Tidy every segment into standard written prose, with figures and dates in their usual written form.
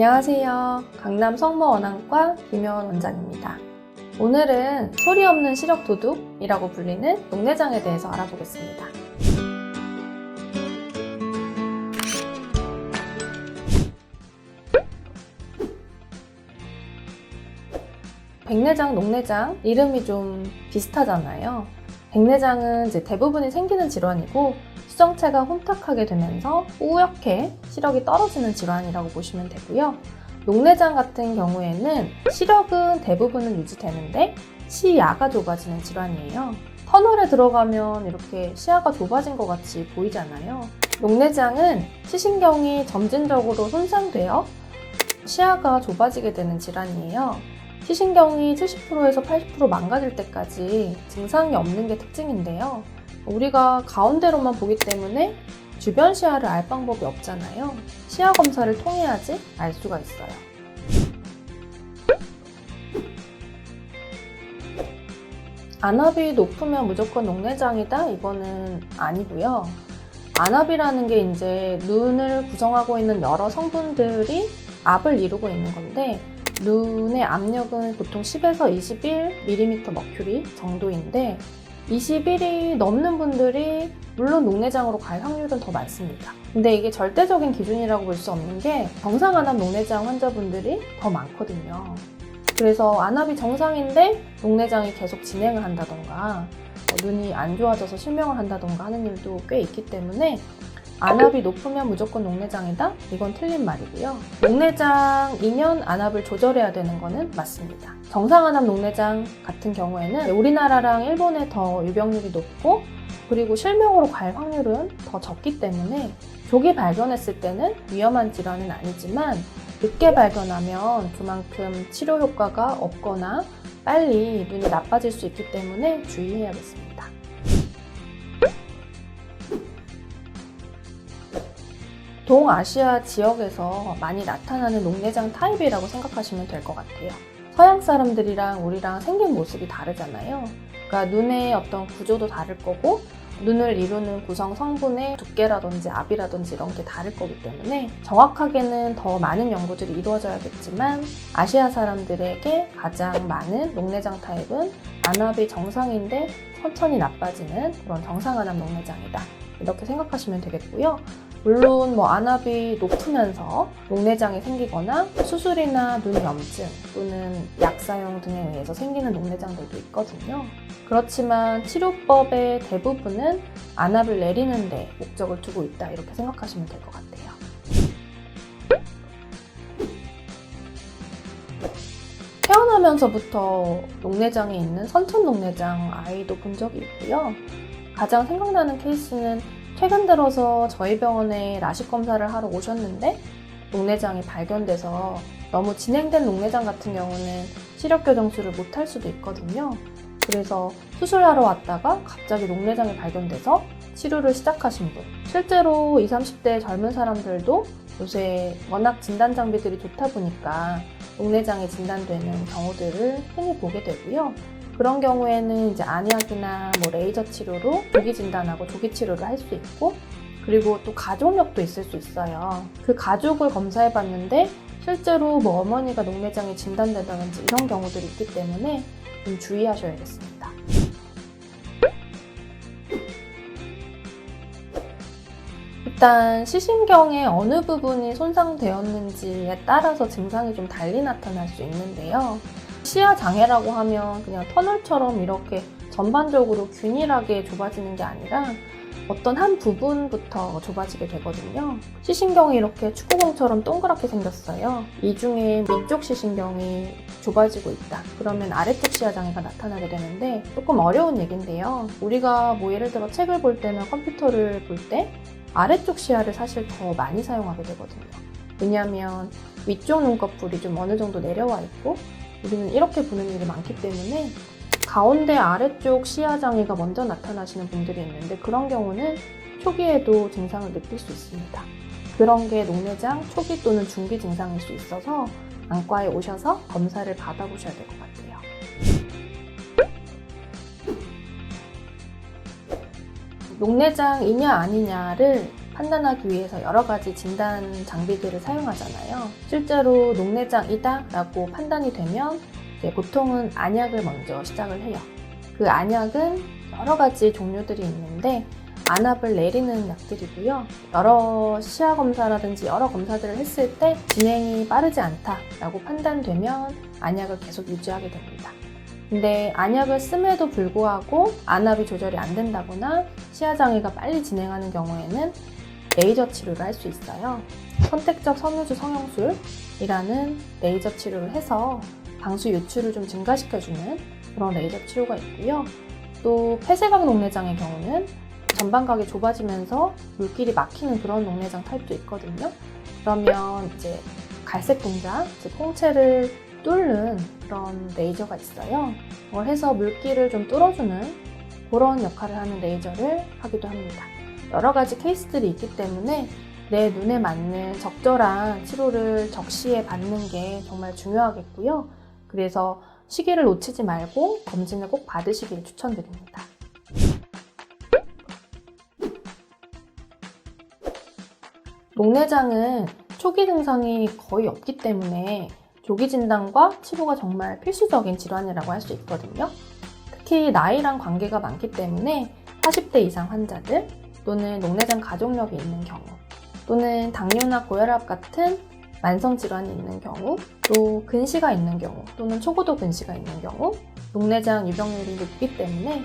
안녕하세요. 강남 성모원앙과 김효원 원장입니다. 오늘은 소리 없는 시력 도둑이라고 불리는 녹내장에 대해서 알아보겠습니다. 백내장, 녹내장 이름이 좀 비슷하잖아요. 백내장은 이제 대부분이 생기는 질환이고 수정체가 혼탁하게 되면서 뿌옇게 시력이 떨어지는 질환이라고 보시면 되고요. 녹내장 같은 경우에는 시력은 대부분은 유지되는데 시야가 좁아지는 질환이에요. 터널에 들어가면 이렇게 시야가 좁아진 것 같이 보이잖아요. 녹내장은 시신경이 점진적으로 손상되어 시야가 좁아지게 되는 질환이에요. 시신경이 70%에서 80% 망가질 때까지 증상이 없는 게 특징인데요. 우리가 가운데로만 보기 때문에 주변 시야를 알 방법이 없잖아요. 시야 검사를 통해야지 알 수가 있어요. 안압이 높으면 무조건 녹내장이다? 이거는 아니고요. 안압이라는 게 이제 눈을 구성하고 있는 여러 성분들이 압을 이루고 있는 건데 눈의 압력은 보통 10에서 21mm 정도인데 21이 넘는 분들이 물론 녹내장으로 갈 확률은 더 많습니다. 근데 이게 절대적인 기준이라고 볼 수 없는 게 정상 안압 녹내장 환자분들이 더 많거든요. 그래서 안압이 정상인데 녹내장이 계속 진행을 한다던가 눈이 안 좋아져서 실명을 한다던가 하는 일도 꽤 있기 때문에 안압이 높으면 무조건 녹내장이다? 이건 틀린 말이고요. 녹내장이면 안압을 조절해야 되는 거는 맞습니다. 정상 안압 녹내장 같은 경우에는 우리나라랑 일본에 더 유병률이 높고 그리고 실명으로 갈 확률은 더 적기 때문에 조기 발견했을 때는 위험한 질환은 아니지만 늦게 발견하면 그만큼 치료 효과가 없거나 빨리 눈이 나빠질 수 있기 때문에 주의해야겠습니다. 동아시아 지역에서 많이 나타나는 녹내장 타입이라고 생각하시면 될 것 같아요. 서양 사람들이랑 우리랑 생긴 모습이 다르잖아요. 그러니까 눈의 어떤 구조도 다를 거고 눈을 이루는 구성 성분의 두께라든지 압이라든지 이런 게 다를 거기 때문에 정확하게는 더 많은 연구들이 이루어져야겠지만 아시아 사람들에게 가장 많은 녹내장 타입은 안압이 정상인데 천천히 나빠지는 그런 정상 안압 녹내장이다. 이렇게 생각하시면 되겠고요. 물론 안압이 높으면서 녹내장이 생기거나 수술이나 눈 염증 또는 약 사용 등에 의해서 생기는 녹내장들도 있거든요. 그렇지만 치료법의 대부분은 안압을 내리는 데 목적을 두고 있다 이렇게 생각하시면 될 것 같아요. 태어나면서부터 녹내장이 있는 선천 녹내장 아이도 본 적이 있고요. 가장 생각나는 케이스는 최근 들어서 저희 병원에 라식 검사를 하러 오셨는데 녹내장이 발견돼서 너무 진행된 녹내장 같은 경우는 시력 교정술을 못할 수도 있거든요. 그래서 수술하러 왔다가 갑자기 녹내장이 발견돼서 치료를 시작하신 분. 실제로 20, 30대 젊은 사람들도 요새 워낙 진단 장비들이 좋다 보니까 녹내장이 진단되는 경우들을 흔히 보게 되고요. 그런 경우에는 이제 안약이나 레이저 치료로 조기 진단하고 조기 치료를 할 수 있고 그리고 또 가족력도 있을 수 있어요. 그 가족을 검사해 봤는데 실제로 어머니가 녹내장이 진단된다든지 이런 경우들이 있기 때문에 좀 주의하셔야겠습니다. 일단 시신경의 어느 부분이 손상되었는지에 따라서 증상이 좀 달리 나타날 수 있는데요. 시야 장애라고 하면 그냥 터널처럼 이렇게 전반적으로 균일하게 좁아지는 게 아니라 어떤 한 부분부터 좁아지게 되거든요. 시신경이 이렇게 축구공처럼 동그랗게 생겼어요. 이 중에 위쪽 시신경이 좁아지고 있다. 그러면 아래쪽 시야 장애가 나타나게 되는데 조금 어려운 얘기인데요. 우리가 예를 들어 책을 볼 때나 컴퓨터를 볼 때 아래쪽 시야를 사실 더 많이 사용하게 되거든요. 왜냐하면 위쪽 눈꺼풀이 좀 어느 정도 내려와 있고 우리는 이렇게 보는 일이 많기 때문에 가운데 아래쪽 시야 장애가 먼저 나타나시는 분들이 있는데 그런 경우는 초기에도 증상을 느낄 수 있습니다. 그런 게 녹내장 초기 또는 중기 증상일 수 있어서 안과에 오셔서 검사를 받아보셔야 될 것 같아요. 녹내장이냐 아니냐를 판단하기 위해서 여러 가지 진단 장비들을 사용하잖아요. 실제로 녹내장이다 라고 판단이 되면 이제 보통은 안약을 먼저 시작을 해요. 그 안약은 여러 가지 종류들이 있는데 안압을 내리는 약들이고요. 여러 시야 검사라든지 여러 검사들을 했을 때 진행이 빠르지 않다라고 판단되면 안약을 계속 유지하게 됩니다. 근데 안약을 씀에도 불구하고 안압이 조절이 안 된다거나 시야 장애가 빨리 진행하는 경우에는 레이저 치료를 할 수 있어요. 선택적 섬유주 성형술이라는 레이저 치료를 해서 방수 유출을 좀 증가시켜주는 그런 레이저 치료가 있고요. 또 폐쇄각 녹내장의 경우는 전방각이 좁아지면서 물길이 막히는 그런 녹내장 타입도 있거든요. 그러면 이제 갈색 동자, 즉 홍채를 뚫는 그런 레이저가 있어요. 그걸 해서 물길을 좀 뚫어주는 그런 역할을 하는 레이저를 하기도 합니다. 여러 가지 케이스들이 있기 때문에 내 눈에 맞는 적절한 치료를 적시에 받는 게 정말 중요하겠고요. 그래서 시기를 놓치지 말고 검진을 꼭 받으시기를 추천드립니다. 녹내장은 초기 증상이 거의 없기 때문에 조기 진단과 치료가 정말 필수적인 질환이라고 할 수 있거든요. 특히 나이랑 관계가 많기 때문에 40대 이상 환자들 또는 녹내장 가족력이 있는 경우 또는 당뇨나 고혈압 같은 만성 질환이 있는 경우 또 근시가 있는 경우 또는 초고도 근시가 있는 경우 녹내장 유병률이 높기 때문에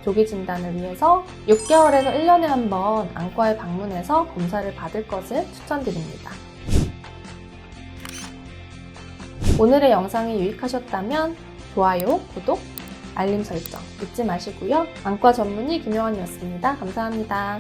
조기 진단을 위해서 6개월에서 1년에 한 번 안과에 방문해서 검사를 받을 것을 추천드립니다. 오늘의 영상이 유익하셨다면 좋아요, 구독, 알림 설정 잊지 마시고요. 안과 전문의 김효원이었습니다. 감사합니다.